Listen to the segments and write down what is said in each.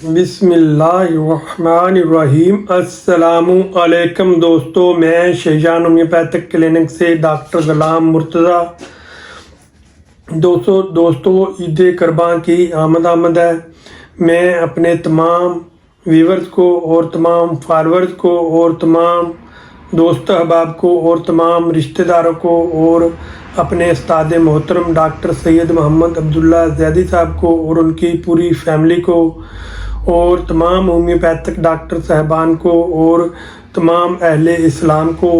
बिस्मिल्लाहिर्रहमानिर्रहीम। अस्सलामुअलैकुम दोस्तों, मैं शहजान होम्योपैथिक क्लिनिक से डॉक्टर गुलाम मुर्तज़ा। दोस्तों ईद कुर्बान की आमद है। मैं अपने तमाम व्यूवर्स को और तमाम फॉलोअर्स को और तमाम दोस्त अहबाब को और तमाम रिश्तेदारों को और अपने उस्ताद मोहतरम डॉक्टर सैयद मोहम्मद अब्दुल्ला ज़ैदी साहब को और उनकी पूरी फैमिली को और तमाम होम्योपैथिक डॉक्टर साहबान को और तमाम अहले इस्लाम को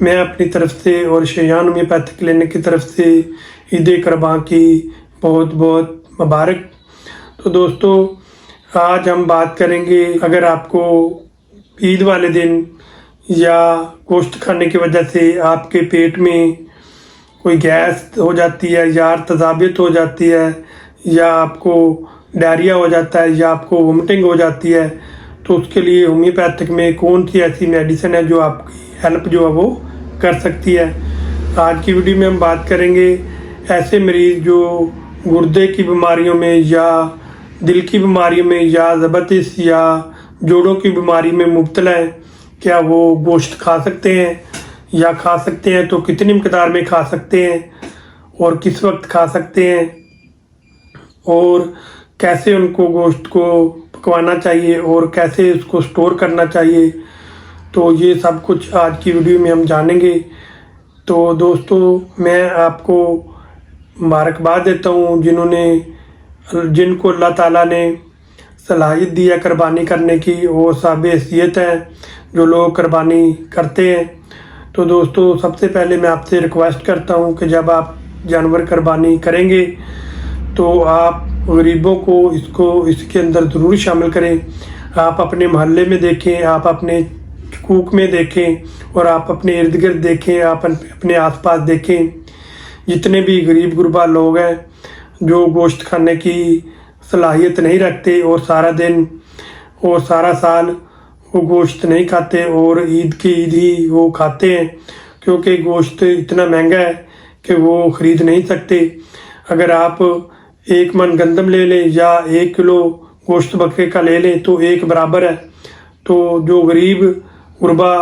मैं अपनी तरफ से और शहजान होम्योपैथिक क्लिनिक की तरफ से ईद कुर्बान की बहुत बहुत मुबारक। तो दोस्तों, आज हम बात करेंगे, अगर आपको ईद वाले दिन या गोश्त खाने की वजह से आपके पेट में कोई गैस हो जाती है या तजाबियत हो जाती है या आपको डायरिया हो जाता है या आपको वोमिटिंग हो जाती है, तो उसके लिए होम्योपैथिक में कौन सी ऐसी मेडिसिन है जो आपकी हेल्प जो है वो कर सकती है। आज की वीडियो में हम बात करेंगे ऐसे मरीज़ जो गुर्दे की बीमारियों में या दिल की बीमारियों में या ज़बतीस या जोड़ों की बीमारी में मुब्तला हैं, क्या वो गोश्त खा सकते हैं या खा सकते हैं तो कितनी मकदार में खा सकते हैं और किस वक्त खा सकते हैं और कैसे उनको गोश्त को पकवाना चाहिए और कैसे उसको स्टोर करना चाहिए। तो ये सब कुछ आज की वीडियो में हम जानेंगे। तो दोस्तों, मैं आपको मुबारकबाद देता हूँ जिनको अल्लाह ताला ने सलाहियत दी है कुर्बानी करने की और साहिब हैसियत है जो लोग कुर्बानी करते हैं। तो दोस्तों, सबसे पहले मैं आपसे रिक्वेस्ट करता हूँ कि जब आप जानवर कुर्बानी करेंगे तो आप गरीबों को इसके अंदर ज़रूर शामिल करें। आप अपने मोहल्ले में देखें, आप अपने हकूक़ में देखें और आप अपने इर्द गिर्द देखें, आप अपने आसपास देखें। जितने भी गरीब गुरबा लोग हैं जो गोश्त खाने की सलाहियत नहीं रखते और सारा दिन और सारा साल वो गोश्त नहीं खाते और ईद की ईद ही वो खाते हैं, क्योंकि गोश्त इतना महंगा है कि वो ख़रीद नहीं सकते। अगर आप 1 मन गंदम ले लें या 1 किलो गोश्त बकरे का ले लें तो एक बराबर है। तो जो गरीब गुरबा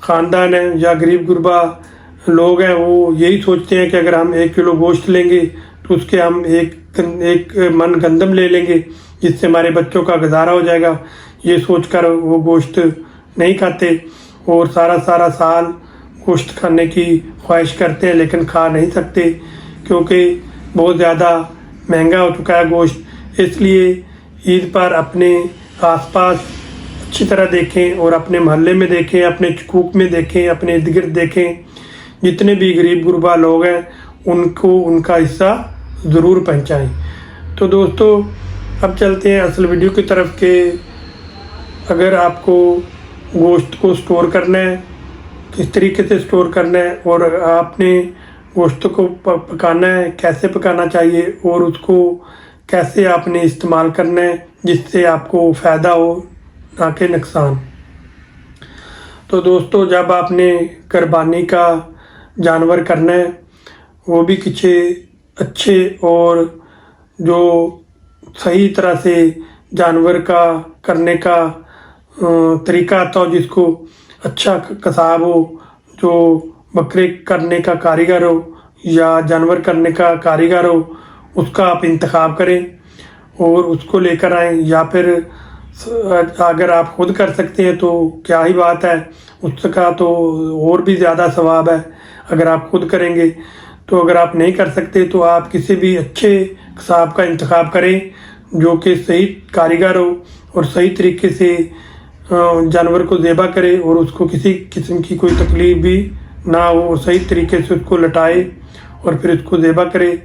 ख़ानदान है या गरीब गुरबा लोग हैं वो यही सोचते हैं कि अगर हम 1 किलो गोश्त लेंगे तो उसके हम एक मन गंदम ले लेंगे जिससे हमारे बच्चों का गुजारा हो जाएगा। ये सोचकर वो गोश्त नहीं खाते और सारा साल गोश्त खाने की ख्वाहिश करते हैं लेकिन खा नहीं सकते, क्योंकि बहुत ज़्यादा महंगा हो चुका है गोश्त। इसलिए ईद पर अपने आसपास अच्छी तरह देखें और अपने मोहल्ले में देखें, अपने हकूक़ में देखें, अपने इर्द गिर्द देखें। जितने भी गरीब गुरबा लोग हैं उनको उनका हिस्सा ज़रूर पहुँचाएँ। तो दोस्तों, अब चलते हैं असल वीडियो की तरफ के अगर आपको गोश्त को स्टोर करना है, किस तरीके से स्टोर करना है और आपने गोश्त को पकाना है, कैसे पकाना चाहिए और उसको कैसे आपने इस्तेमाल करना है जिससे आपको फ़ायदा हो ना कि नुकसान। तो दोस्तों, जब आपने कुर्बानी का जानवर करना है, वो भी किसी अच्छे और जो सही तरह से जानवर का करने का तरीका आता हो, जिसको अच्छा कसाब हो, जो बकरे करने का कारीगर हो या जानवर करने का कारीगर हो, उसका आप इंतखाब करें और उसको लेकर आएँ। या फिर अगर आप खुद कर सकते हैं तो क्या ही बात है, उसका तो और भी ज़्यादा सवाब है अगर आप खुद करेंगे। तो अगर आप नहीं कर सकते तो आप किसी भी अच्छे कसाब का इंतखाब करें जो कि सही कारीगर हो और सही तरीके से जानवर को ज़ेबा करे और उसको किसी किस्म की कोई तकलीफ़ भी ना हो, सही तरीके से उसको लटाए और फिर उसको ज़ेबा करे।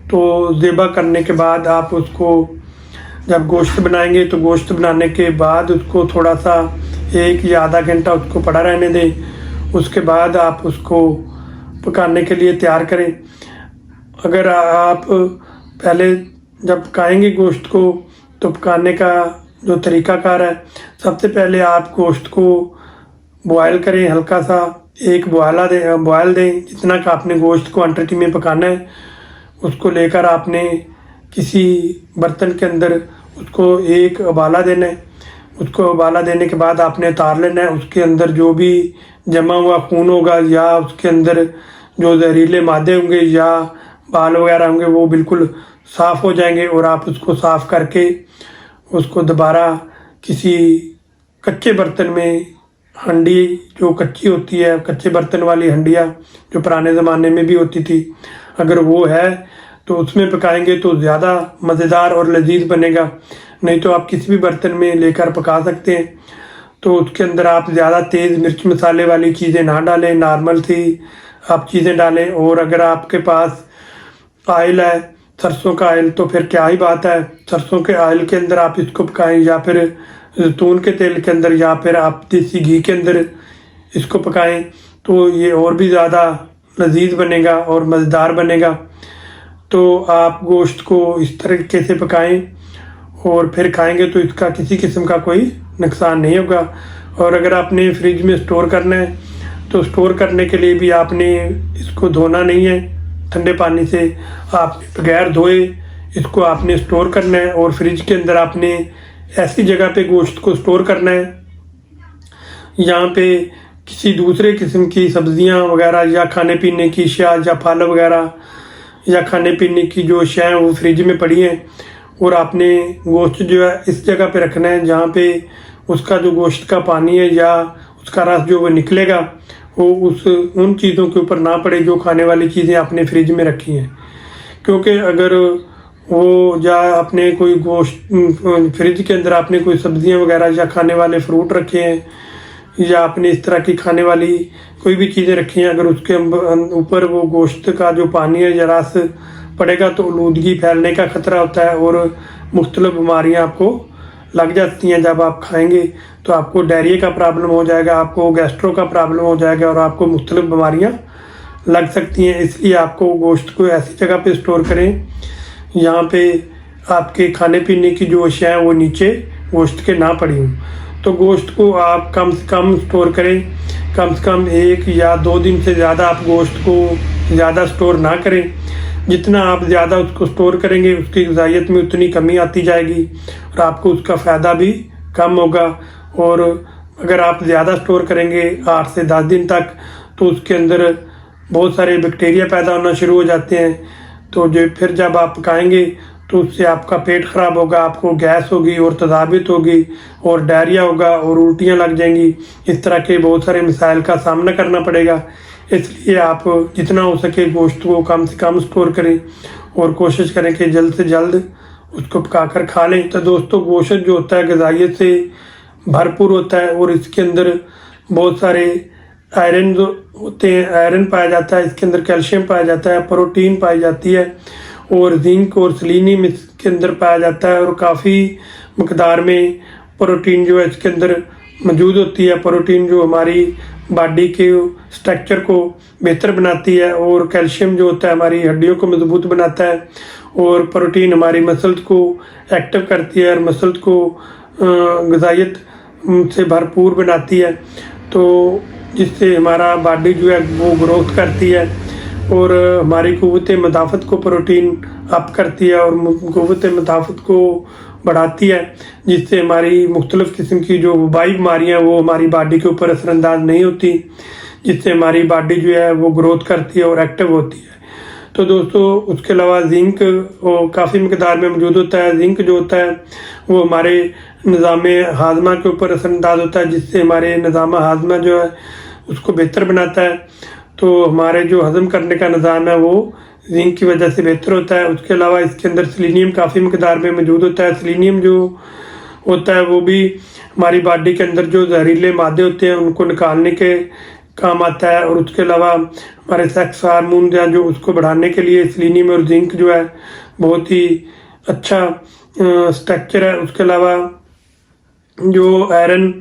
तो ज़ेबा करने के बाद आप उसको जब गोश्त बनाएंगे तो गोश्त बनाने के बाद उसको थोड़ा सा 1 या आधा घंटा उसको पड़ा रहने दें। उसके बाद आप उसको पकाने के लिए तैयार करें। अगर आप पहले जब पकाएंगे गोश्त को तो पकाने का जो तरीक़ाकार है, सबसे पहले आप गोश्त को बॉयल करें, हल्का सा एक बॉयल दें जितना का आपने गोश्त को क्वांटिटी में पकाना है। उसको लेकर आपने किसी बर्तन के अंदर उसको एक उबाला देना है। उसको उबाला देने के बाद आपने उतार लेना है। उसके अंदर जो भी जमा हुआ खून होगा या उसके अंदर जो जहरीले मादे होंगे या बाल वगैरह होंगे वो बिल्कुल साफ़ हो जाएंगे और आप उसको साफ़ करके उसको दोबारा किसी कच्चे बर्तन में, हंडी जो कच्ची होती है, कच्चे बर्तन वाली हंडियाँ जो पुराने ज़माने में भी होती थी, अगर वो है तो उसमें पकाएंगे तो ज़्यादा मज़ेदार और लजीज बनेगा। नहीं तो आप किसी भी बर्तन में लेकर पका सकते हैं। तो उसके अंदर आप ज़्यादा तेज़ मिर्च मसाले वाली चीज़ें ना डालें, नॉर्मल सी आप चीज़ें डालें। और अगर आपके पास ऑयल है, सरसों का ऑयल, तो फिर क्या ही बात है, सरसों के ऑयल के अंदर आप इसको पकाएं या फिर जैतून के तेल के अंदर या फिर आप देसी घी के अंदर इसको पकाएं तो ये और भी ज़्यादा लजीज बनेगा और मज़ेदार बनेगा। तो आप गोश्त को इस तरीके से पकाएं और फिर खाएंगे तो इसका किसी किस्म का कोई नुकसान नहीं होगा। और अगर आपने फ्रिज में स्टोर करना है तो स्टोर करने के लिए भी आपने इसको धोना नहीं है, ठंडे पानी से आप बगैर धोए इसको आपने स्टोर करना है। और फ्रिज के अंदर आपने ऐसी जगह पे गोश्त को स्टोर करना है यहाँ पे किसी दूसरे किस्म की सब्जियाँ वगैरह या खाने पीने की अशिया या फल वगैरह या खाने पीने की जो अशियाँ वो फ्रिज में पड़ी हैं, और आपने गोश्त जो है इस जगह पे रखना है जहाँ पे उसका जो गोश्त का पानी है या उसका रस जो वो निकलेगा वो उन चीज़ों के ऊपर ना पड़े जो खाने वाली चीज़ें आपने फ्रिज में रखी हैं। क्योंकि अगर वो या आपने कोई गोश्त फ्रिज के अंदर आपने कोई सब्जियां वगैरह या खाने वाले फ्रूट रखे हैं या आपने इस तरह की खाने वाली कोई भी चीज़ें रखी हैं, अगर उसके ऊपर वो गोश्त का जो पानी है या रस पड़ेगा तो आलूदगी फैलने का ख़तरा होता है और मुख्तलिफ बीमारियां आपको लग जाती हैं। जब आप खाएंगे तो आपको डायरिया का प्रॉब्लम हो जाएगा, आपको गैस्ट्रो का प्रॉब्लम हो जाएगा और आपको मुख्तलिफ बीमारियां लग सकती हैं। इसलिए आपको गोश्त को ऐसी जगह पे स्टोर करें यहाँ पे आपके खाने पीने की जो अशिया हैं वो नीचे गोश्त के ना पड़ी हों। तो गोश्त को आप कम से कम स्टोर करें, कम से कम 1 या 2 दिन से ज़्यादा आप गोश्त को ज़्यादा स्टोर ना करें। जितना आप ज़्यादा उसको स्टोर करेंगे उसकी ग़िज़ाइयत में उतनी कमी आती जाएगी और आपको उसका फ़ायदा भी कम होगा। और अगर आप ज़्यादा स्टोर करेंगे 8 से 10 दिन तक तो उसके अंदर बहुत सारे बैक्टीरिया पैदा होना शुरू हो जाते हैं। तो जो फिर जब आप पकाएंगे तो उससे आपका पेट ख़राब होगा, आपको गैस होगी और तज़ाबित होगी और डायरिया होगा और उल्टियाँ लग जाएंगी। इस तरह के बहुत सारे मसाइल का सामना करना पड़ेगा। इसलिए आप जितना हो सके गोश्त को कम से कम स्टोर करें और कोशिश करें कि जल्द से जल्द उसको पकाकर खा लें। तो दोस्तों गोश्त जो होता है ग़िज़ाइयत से भरपूर होता है और इसके अंदर बहुत सारे आयरन जो होते हैं, आयरन पाया जाता है, इसके अंदर कैल्शियम पाया जाता है, प्रोटीन पाई जाती है और जिंक और सेलेनियम इसके अंदर पाया जाता है और काफ़ी मकदार में प्रोटीन जो है इसके अंदर मौजूद होती है। प्रोटीन जो हमारी बॉडी के स्ट्रक्चर को बेहतर बनाती है और कैल्शियम जो होता है हमारी हड्डियों को मजबूत बनाता है और प्रोटीन हमारी मसल्स को एक्टिव करती है और मसल्स को ग़िज़ाइयत से भरपूर बनाती है। तो जिससे हमारा बॉडी जो है वो ग्रोथ करती है और हमारी क़ुव्वत मुदाफ़त को प्रोटीन अप करती है और क़ुव्वत मुदाफ़त को बढ़ाती है, जिससे हमारी मुख्तलिफ़ किस्म की जो वबाई बीमारियाँ वो हमारी बॉडी के ऊपर असरअंदाज नहीं होती, जिससे हमारी बॉडी जो है वो ग्रोथ करती है और एक्टिव होती है। तो दोस्तों उसके अलावा जिंक काफ़ी मकदार में मौजूद होता है। जिंक जो होता है वो हमारे निज़ाम हाज़मा के ऊपर असरअंदाज होता है, जिससे हमारे निज़ाम हाज़मा जो है उसको बेहतर बनाता है। तो हमारे जो हज़म करने का निज़ाम है वो जिंक की वजह से बेहतर होता है। उसके अलावा इसके अंदर सेलेनियम काफ़ी मकदार में मौजूद होता है। सेलेनियम जो होता है वो भी हमारी बॉडी के अंदर जो जहरीले मादे होते हैं उनको निकालने के काम आता है। और उसके अलावा हमारे सेक्स हार्मोन जो उसको बढ़ाने के लिए सेलेनियम और जिंक जो है बहुत ही अच्छा स्ट्रक्चर है। उसके अलावा जो आयरन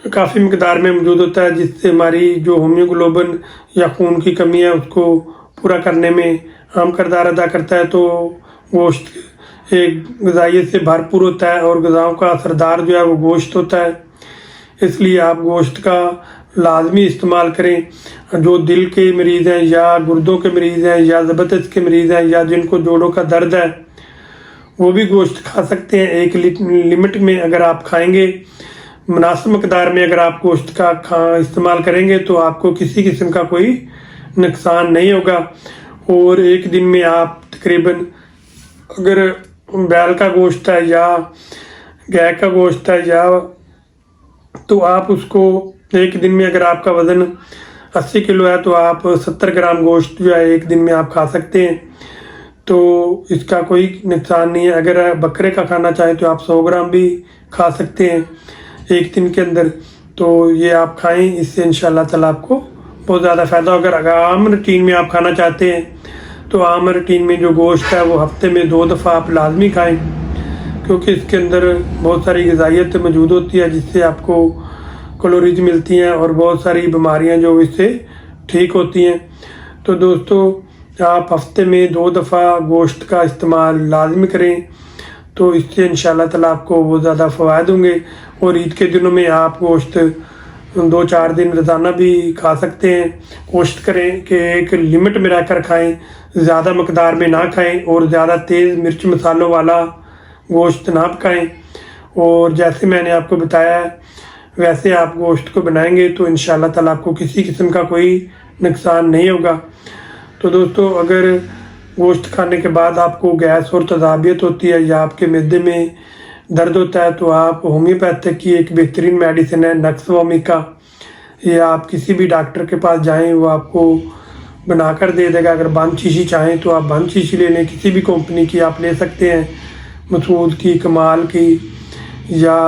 काफ़ी मकदार में मौजूद होता है, जिससे हमारी जो हीमोग्लोबिन या खून की कमी है उसको पूरा करने में अहम किरदार अदा करता है। तो गोश्त एक ग़िज़ाइयत से भरपूर होता है और ग़िज़ाओं का सरदार जो है वो गोश्त होता है। इसलिए आप गोश्त का लाजमी इस्तेमाल करें। जो दिल के मरीज़ हैं या गुर्दों के मरीज़ हैं या ज़बरदस्त के मरीज़ हैं या जिनको जोड़ों का दर्द है वो भी गोश्त खा सकते हैं। एक लिमिट में अगर आप खाएंगे, मुनासिब मकदार में अगर आप गोश्त का इस्तेमाल करेंगे तो आपको किसी किस्म का कोई नुकसान नहीं होगा। और एक दिन में आप तकरीबन अगर बैल का गोश्त है या गाय का गोश्त है या तो आप उसको एक दिन में अगर आपका वज़न 80 किलो है तो आप 70 ग्राम गोश्त जो है एक दिन में आप खा सकते हैं। तो इसका कोई नुकसान नहीं है। अगर बकरे का खाना चाहें तो आप 100 ग्राम भी खा सकते हैं एक दिन के अंदर। तो ये आप खाएं, इससे इंशाल्लाह ताला आपको बहुत ज़्यादा फ़ायदा होगा। अगर आम रूटीन में आप खाना चाहते हैं तो आम रूटीन में जो गोश्त है वो हफ्ते में 2 दफ़ा आप लाजमी खाएं, क्योंकि इसके अंदर बहुत सारी ग़िज़ाइयत मौजूद होती है जिससे आपको कैलोरीज मिलती हैं और बहुत सारी बीमारियां जो इससे ठीक होती हैं। तो दोस्तों आप हफ्ते में 2 दफ़ा गोश्त का इस्तेमाल लाजमी करें, तो इससे इंशाल्लाह ताला आपको बहुत ज़्यादा फ़वायद होंगे। और ईद के दिनों में आप गोश्त 2-4 दिन रोज़ाना भी खा सकते हैं। कोशिश करें कि एक लिमिट में रहकर खाएं, ज़्यादा मकदार में ना खाएं और ज़्यादा तेज़ मिर्च मसालों वाला गोश्त ना पकाएं। और जैसे मैंने आपको बताया है वैसे आप गोश्त को बनाएंगे तो इंशाल्लाह ताला आपको किसी किस्म का कोई नुकसान नहीं होगा। तो दोस्तों अगर गोश्त खाने के बाद आपको गैस और तज़ाबियत होती है या आपके मैदे में दर्द होता है तो आप होम्योपैथिक की एक बेहतरीन मेडिसिन है नक्स वोमिका, ये आप किसी भी डॉक्टर के पास जाएं वो आपको बना कर दे देगा। अगर बंद शीशी चाहें तो आप बंद शीशी ले लें, किसी भी कंपनी की आप ले सकते हैं, मसूद की, कमाल की या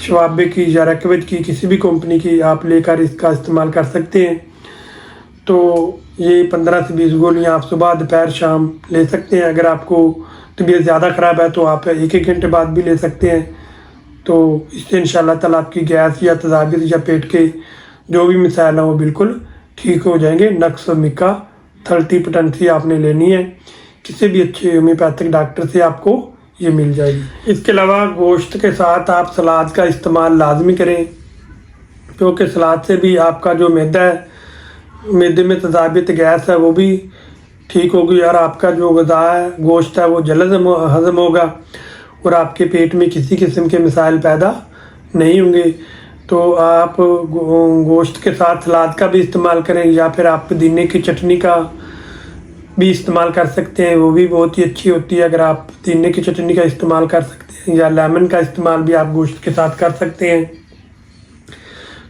शवाबे की या रकबत की, किसी भी कंपनी की आप लेकर इसका इस्तेमाल कर सकते हैं। तो ये 15 से 20 गोलियाँ आप सुबह दोपहर शाम ले सकते हैं। अगर आपको तबीयत ज़्यादा ख़राब है तो आप 1-1 घंटे बाद भी ले सकते हैं। तो इससे इंशाल्लाह ताला आपकी गैस या तज़ाबियत या पेट के जो भी मसाइल हैं वो बिल्कुल ठीक हो जाएंगे। नक्स वोमिका 30 पोटेंसी आपने लेनी है, किसी भी अच्छे होम्योपैथिक डॉक्टर से आपको ये मिल जाएगी। इसके अलावा गोश्त के साथ आप सलाद का इस्तेमाल लाजमी करें, क्योंकि सलाद से भी आपका जो मैदा है, मैदे में तज़ाबियत गैस है वो भी ठीक होगी और आपका जो ग़िज़ा है गोश्त है वो जल्द हज़म होगा और आपके पेट में किसी किस्म के मसाइल पैदा नहीं होंगे। तो आप गोश्त के साथ सलाद का भी इस्तेमाल करें या फिर आप पुदीने की चटनी का भी इस्तेमाल कर सकते हैं, वो भी बहुत ही अच्छी होती है। अगर आप पुदीने की चटनी का इस्तेमाल कर सकते हैं या लेमन का इस्तेमाल भी आप गोश्त के साथ कर सकते हैं।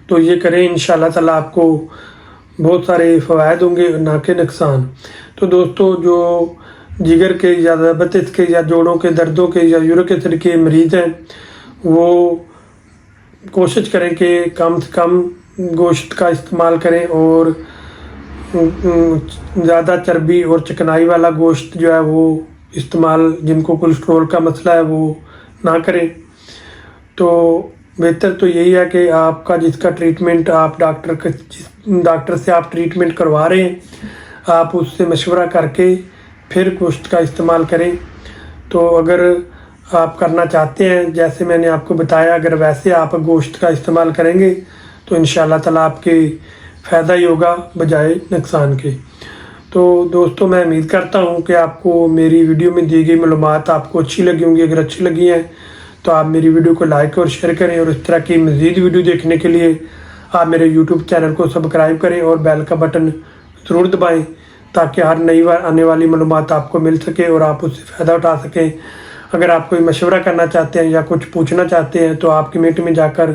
तो ये करें, इंशाल्लाह ताला आपको बहुत सारे फ़वायद होंगे ना कि नुकसान। तो दोस्तों जो जिगर के या ज़बतीस के या जोड़ों के दर्दों के या यूरिक एसिड के मरीज़ हैं वो कोशिश करें कि कम से कम गोश्त का इस्तेमाल करें और ज़्यादा चर्बी और चिकनाई वाला गोश्त जो है वो इस्तेमाल, जिनको कोलेस्ट्रॉल का मसला है वो ना करें। तो बेहतर तो यही है कि आपका जिसका ट्रीटमेंट आप जिस डॉक्टर से आप ट्रीटमेंट करवा रहे हैं आप उससे मशवरा करके फिर गोश्त का इस्तेमाल करें। तो अगर आप करना चाहते हैं जैसे मैंने आपको बताया, अगर वैसे आप गोश्त का इस्तेमाल करेंगे तो इंशाल्लाह ताला आपके फ़ायदा ही होगा बजाय नुकसान के। तो दोस्तों मैं उम्मीद करता हूँ कि आपको मेरी वीडियो में दी गई मालूमात आपको अच्छी लगी होंगी। अगर अच्छी लगी हैं तो आप मेरी वीडियो को लाइक और शेयर करें और इस तरह की मज़ीद वीडियो देखने के लिए आप मेरे यूट्यूब चैनल को सब्सक्राइब करें और बेल का बटन ज़रूर दबाएं ताकि हर नई आने वाली मालूमात आपको मिल सके और आप उससे फ़ायदा उठा सकें। अगर आप कोई मशवरा करना चाहते हैं या कुछ पूछना चाहते हैं तो आप कमेंट में जाकर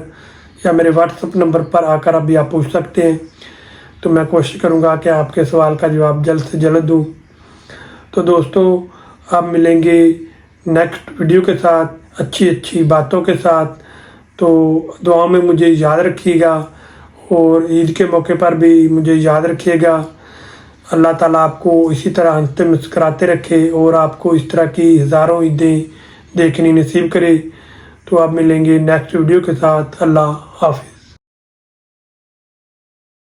या मेरे व्हाट्सएप नंबर पर आकर अभी आप पूछ सकते हैं। तो मैं कोशिश करूँगा कि आपके सवाल का जवाब जल्द से जल्द दूँ। तो दोस्तों आप मिलेंगे नेक्स्ट वीडियो के साथ अच्छी बातों के साथ। तो दुआ में मुझे याद रखिएगा और ईद के मौके पर भी मुझे याद रखिएगा। अल्लाह ताला आपको इसी तरह हंसते मुस्कराते रखे और आपको इस तरह की हज़ारों ईदें देखनी नसीब करे। तो आप मिलेंगे नेक्स्ट वीडियो के साथ। अल्लाह हाफ़िज़।